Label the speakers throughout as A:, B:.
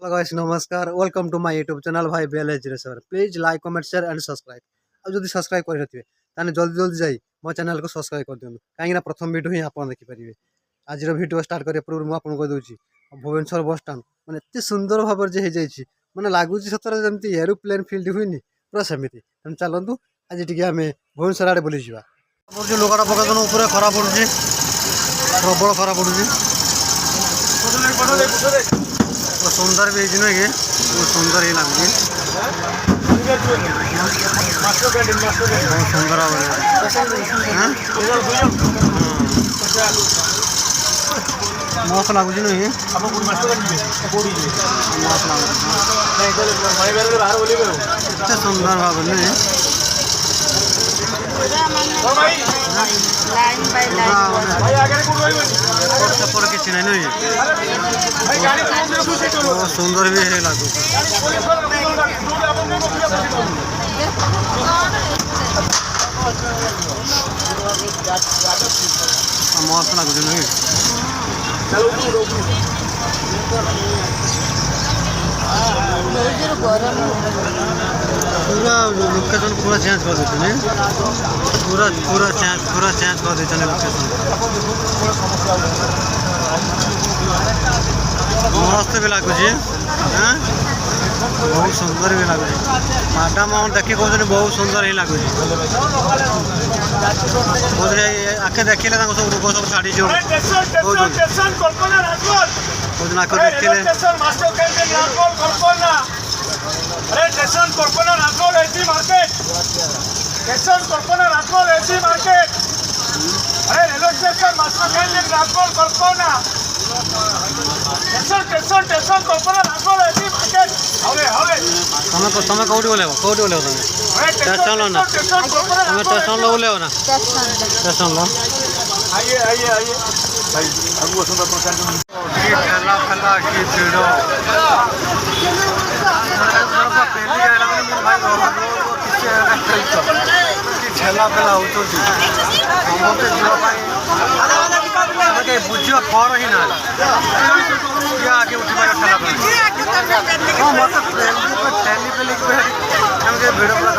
A: Hello guys नमस्कार welcome to my YouTube channel भाई बेलेज racer please like comment share and subscribe अब जब सब्सक्राइब करते ताने जल्दी जल्दी जाई मो चैनल को सब्सक्राइब कर दियनु कहीं प्रथम वीडियो ही आप देखि पारिबे आज वीडियो स्टार्ट करे पूर्व मु आपन को दूची भुवनेश्वर बस स्टैंड माने एते सुंदर भाबर जे हे जाईची माने लागुची सतरे जेमती एरोप्लेन फील्ड हुईनी पूरा सेमिति हम चलंतु आज टिके हमें भुवनेश्वर आड़े बुली जिवा अब जो लोकाटा पकादन ऊपर खरा पड़ुची प्रबल खरा पड़ुची सुंदर भी है कि बहुत सुंदर ही लगे बहुत सुंदर मस्त लगुच नहीं सुंदर भाव नहीं किसी नहीं सुंदर भी है लागू मस्त लगुच नहीं पूरा लोकेशन पूरा चेंज कर देते नहीं पूरा चेंज कर देते लोकेशन मस्त भी लगुच बहुत सुंदर भी लगुच मैडम हम देखिए कहते बहुत सुंदर ही लगुच आखे देखिले सब रोग सब छाड़ी तुम्हें कौटी बोले स्टेशन लो ना तुम्हें स्टेशन लो बोले ना स्टेशन लो ठेला फेला की भीड़ ठेला फेला हो बुझ कर ही ना आगे उठ ठेला हाँ मतलब ट्रेन पे भिड़ पूरा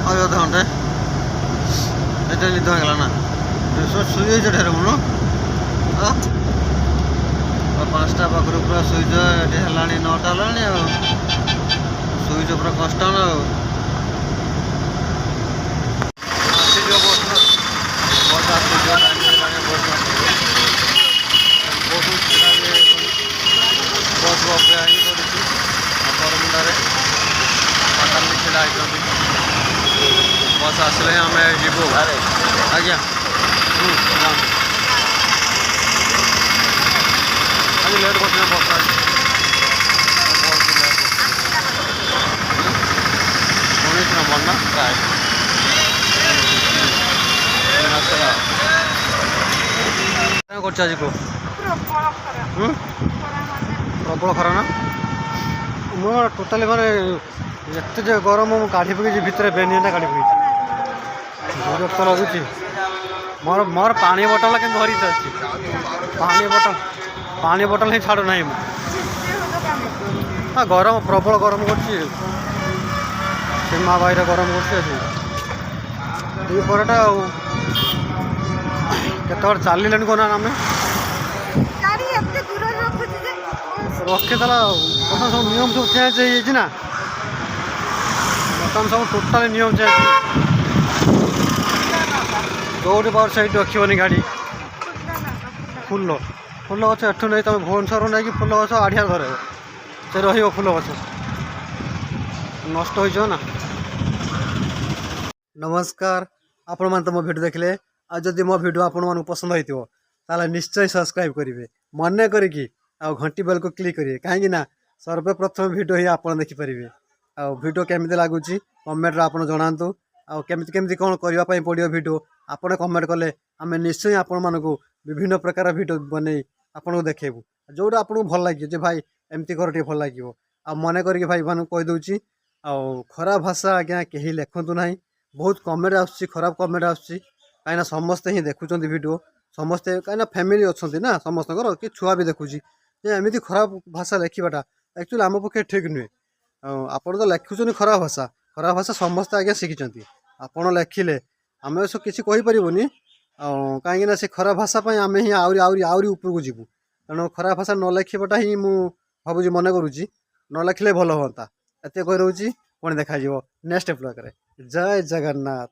A: और अध घंटे ये निद होगा ना शुई ठेर मन पाँचटा पाखर पूरा शुईज ये है 9टा शुईज पूरा कष्ट ना बस अपेक्षा ही बरमुंडे बस आसले आम जीवु आज्ञा आज लेट कर बस उन्नीस नंबर ना प्राय आज को प्रबल खरा ना मुझे टोटाली माने एत गरम मुझे काढ़ी पकई भितर बेनियन काढ़ी पकई विरक्त लगुच मोर मोर पानी बोतल के धरी चलती पानी बोतल ही छाड़ू ना हाँ गरम प्रबल गरम कर सीमा बाहर गरम करटा केत चलिले कौन आम रखीदेला बर्तमान सब नियम सब चेंज हो बर्तमान सब टोटाली नियम चेंज दौड़ पावर साइड रखी गाड़ी फुल फुल गच एठू नहीं तुम भुवनेश्वर नहीं फुल गच आढ़िया धर से रुल गच नष्ट हो ना। नमस्कार आपण मैंने मो भिडियो देखले आदि मो भिडियो आपण मानक पसंद होता निश्चय सब्सक्राइब करेंगे मन करी घंटी बेल को क्लिक करेंगे कहीं सर्वप्रथम भिडियो ही आप देखिपारे आ भिडियो केमी लगुच कमेंट आप जनातु ଆଉ କେମିତି କେମିତି କ'ଣ କରିବା ପାଇଁ ପଡ଼ିବ ଭିଡ଼ିଓ ଆପଣ କମେଣ୍ଟ କଲେ ଆମେ ନିଶ୍ଚୟ ଆପଣମାନଙ୍କୁ ବିଭିନ୍ନ ପ୍ରକାର ଭିଡ଼ିଓ ବନେଇ ଆପଣଙ୍କୁ ଦେଖେଇବୁ। ଯେଉଁଟା ଆପଣଙ୍କୁ ଭଲ ଲାଗିବ ଯେ ଭାଇ ଏମିତି କର ଟିକେ ଭଲ ଲାଗିବ। ଆଉ ମନେ କରିକି ଭାଇମାନଙ୍କୁ କହିଦେଉଛି ଆଉ ଖରାପ ଭାଷା ଆଜ୍ଞା କେହି ଲେଖନ୍ତୁ ନାହିଁ। ବହୁତ କମେଣ୍ଟ ଆସୁଛି, ଖରାପ କମେଣ୍ଟ ଆସୁଛି। କାହିଁକିନା ସମସ୍ତେ ହିଁ ଦେଖୁଛନ୍ତି ଭିଡ଼ିଓ, ସମସ୍ତେ କାହିଁକିନା ଫ୍ୟାମିଲି ଅଛନ୍ତି ନା ସମସ୍ତଙ୍କର, କି ଛୁଆ ବି ଦେଖୁଛି ଯେ ଏମିତି ଖରାପ ଭାଷା ଲେଖିବାଟା ଆକ୍ଚୁଆଲି ଆମ ପକ୍ଷେ ଠିକ୍ ନୁହେଁ। ଆଉ ଆପଣ ତ ଲେଖୁଛନ୍ତି ଖରାପ ଭାଷା ସମସ୍ତେ ଆଜ୍ଞା ଶିଖିଛନ୍ତି। ଆପଣ ଲେଖିଲେ ଆମେ କିଛି କହିପାରିବୁନି। ଆଉ କାହିଁକିନା ସେ ଖରାପ ଭାଷା ପାଇଁ ଆମେ ହିଁ ଆହୁରି ଆହୁରି ଆହୁରି ଉପରକୁ ଯିବୁ। ତେଣୁ ଖରାପ ଭାଷା ନ ଲେଖିବାଟା ହିଁ ମୁଁ ଭାବୁଛି, ମନେ କରୁଛି ନ ଲେଖିଲେ ଭଲ ହୁଅନ୍ତା। ଏତେ କହି ରହୁଛି, ପୁଣି ଦେଖାଯିବ ନେକ୍ସଟ ବ୍ଲଗ୍ରେ। ଜୟ ଜଗନ୍ନାଥ।